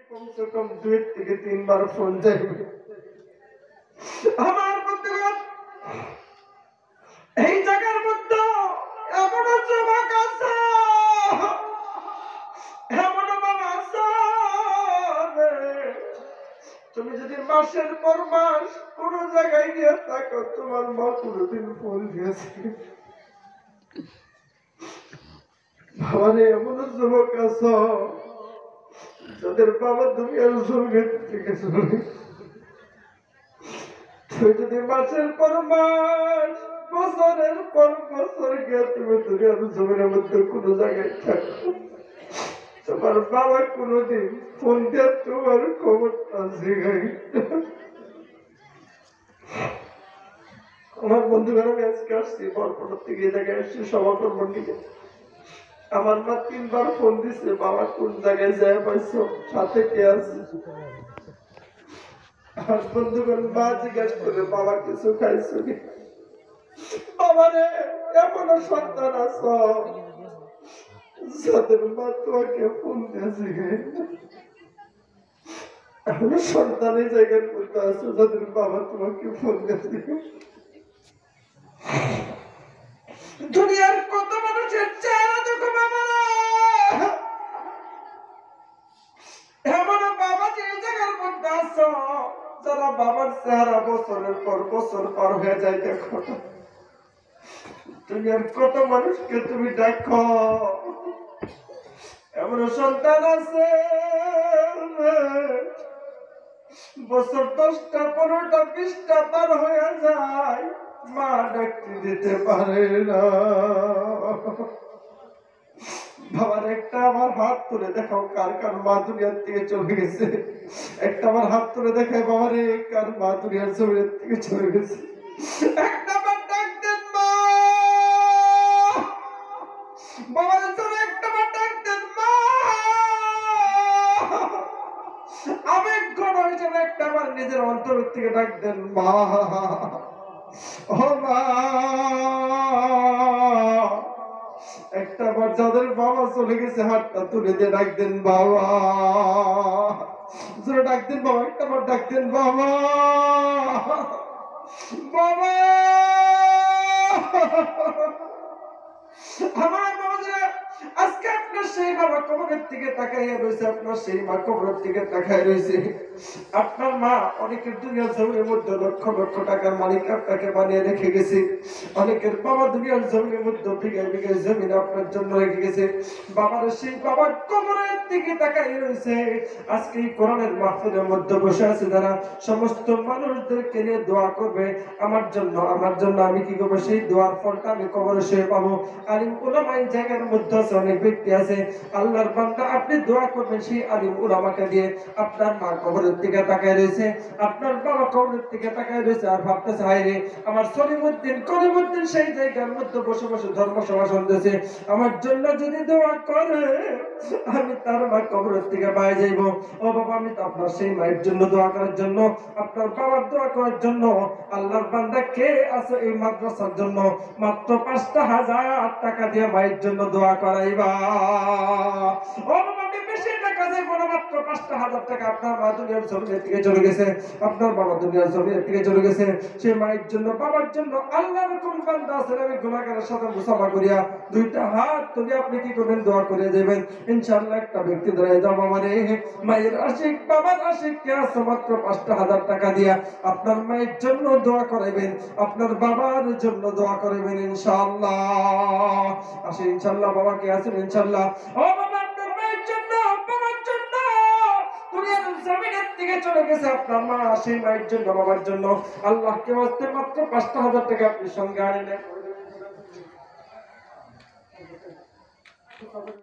কমসে কম 2 থেকে 3 বার ফোন যাইবে। আমার বন্ধুগণ, এই জায়গার মধ্যে এমন যুবক আছে, এমন বাবা আছে, তুমি যদি মাসের পর মাস কোন জায়গায় গিয়ে থাকো, তোমার মা কোনদিন ফোন দিয়েছে? বাবারে, এমন যুবক আছে যাদের বাবা দুনিয়ার জমিন থেকে চলে। তুমি যদি মাসের পর মাস, বছরের পর বছর গিয়ে তুমি দুনিয়ার জমিনের মধ্যে কোন জায়গায় থাকো, তোমার বাবা কোনদিন ফোন দিয়ে তোমার খবরটা জিগাই। আমার বন্ধুরা, আমি আজকে আসছি বরপটার থেকে, এই জায়গায় আসছি সভা করবো নিয়ে। আমার মা 3 বার ফোন দিচ্ছে, বাবা কোন জায়গায় যায় পাইছো, সাথে কে আছে? আমার বন্ধুগণ, মা জিজ্ঞাসা করে বাবা কিছু খাইছো কি? বাবারে, এমন সন্তান আছো যাদের মা তোমাকে ফোন দিয়েছে। এমন সন্তানের জায়গার মধ্যে আছো যাদের বাবা তোমাকে ফোন দিয়েছে। দুনিয়ার কত মানুষের চেহারা দেখো বাবারা, এমন বাবা যে জায়গার মধ্যে আছো যারা বাবার চেহারা বছরের পর বছর পার হয়ে যায়। দেখো দুনিয়ার কত মানুষকে তুমি দেখো, এমন সন্তান আছে বছর 10টা 15টা 20টা পার হয়ে যায়, মা ডাকতে দিতে পারে না। বাবার একটা আমার হাত তুলে দেখাও, কার কার মা দুনিয়ার থেকে চলে গেছে? একটা আমার হাত তুলে দেখায় বাবারে, কার মা দুনিয়ার জমির থেকে চলে গেছে? একটা বার ডাক দেন মা, বাবার জন্য একটা বার ডাক দেন মা। আবেগ ঘন হিসেবে একটা বার নিজের অন্তর থেকে ডাক দেন মা। ও মা, একটা বার যাদের বাবা চলে গেছে হাতটা তুলে দিয়ে ডাক দেন বাবা, ডাক দেন বাবা, একটা বার ডাক দেন বাবা, বাবা। আমার বাবাজিরা, আজকে আপনার সেই বাবা কবরের দিকে তাকাইয়া রয়েছে, আপনার সেই মা কবরের দিকে তাকাই রয়েছে। আপনার মা অনেকের দুনিয়ার জমির মধ্যে লক্ষ লক্ষ টাকার মালিক আপনাকে বানিয়ে রেখে গেছে। অনেকের বাবা দুনিয়ার জমির মধ্যে বিঘায় বিঘায় জমিন আপনার জন্য রেখে গেছে। বাবার সেই বাবা কবরের দিকে তাকাই রয়েছে। আজকে এই কোরআনের মাহফিলের মধ্যে বসে আছে যারা, সমস্ত মানুষদেরকে নিয়ে দোয়া করবে আমার জন্য, আমার জন্য। আমি কি করবো? সেই দোয়ার ফলটা আমি কবরে শুয়ে পাবো। আলিম উলামা এই জায়গার মধ্যে আছে, অনেক ব্যক্তি আছে। আল্লাহর বান্দা, আপনি দোয়া করবেন সেই আলিম উলামাকে দিয়ে। আপনার মা কবরের দিকে তাকায় রয়েছে, আপনার বাবা কবরের দিকে তাকায় রয়েছে, আর ভাবতেছে হায় রে, আমার করিমউদ্দিন সেই জায়গার মধ্যে বসে বসে ধর্ম সভা শুনতেছে, আমার জন্য যদি দোয়া করে আমি তার মা কবরের দিকে পায়ে যাইব। ও বাবা, আমি তো আপনার সেই মায়ের জন্য দোয়া করার জন্য, আপনার বাবার দোয়া করার জন্য। আল্লাহর বান্দা কে আছে এই মাদ্রাসার জন্য মাত্র 5,000 টাকা দিয়ে মায়ের জন্য দোয়া করাইবা? ও বাবা, আমি বেশি টাকা দেব না, মাত্র 5,000 টাকা। আপনার মা দুনিয়ার জমিনের থেকে চলে গেছে, আপনার বাবা দুনিয়ার জমিনের থেকে চলে গেছে, সেই মায়ের জন্য বাবার জন্য। আল্লাহর কোন বান্দা আছেন আমি গুনাহগারের সাথে মুসাফা করিয়া 2টা হাত তুলে আপনি কি করবেন? দোয়া করে দেবেন ইনশাআল্লাহ। একটা ব্যক্তি দাঁড়ায় যাও, বাবা রে, মায়ের আশিক বাবার আশিক কে আছে মাত্র 5,000 টাকা দিয়া আপনার মায়ের জন্য দোয়া করাইবেন, আপনার বাবার জন্য দোয়া করাইবেন ইনশাআল্লাহ। আসে ইনশাআল্লাহ। বাবা কে আছেন? ইনশাআল্লাহ। ও বাবা, আপনার মায়ের জন্য, বাবার জন্য দুনিয়ার জমিনের থেকে চলে গেছে আপনার মা, সেই মায়ের জন্য বাবার জন্য আল্লাহকে ওয়াস্তে মাত্র 5,000 টাকা আপনি সঙ্গে আনেন।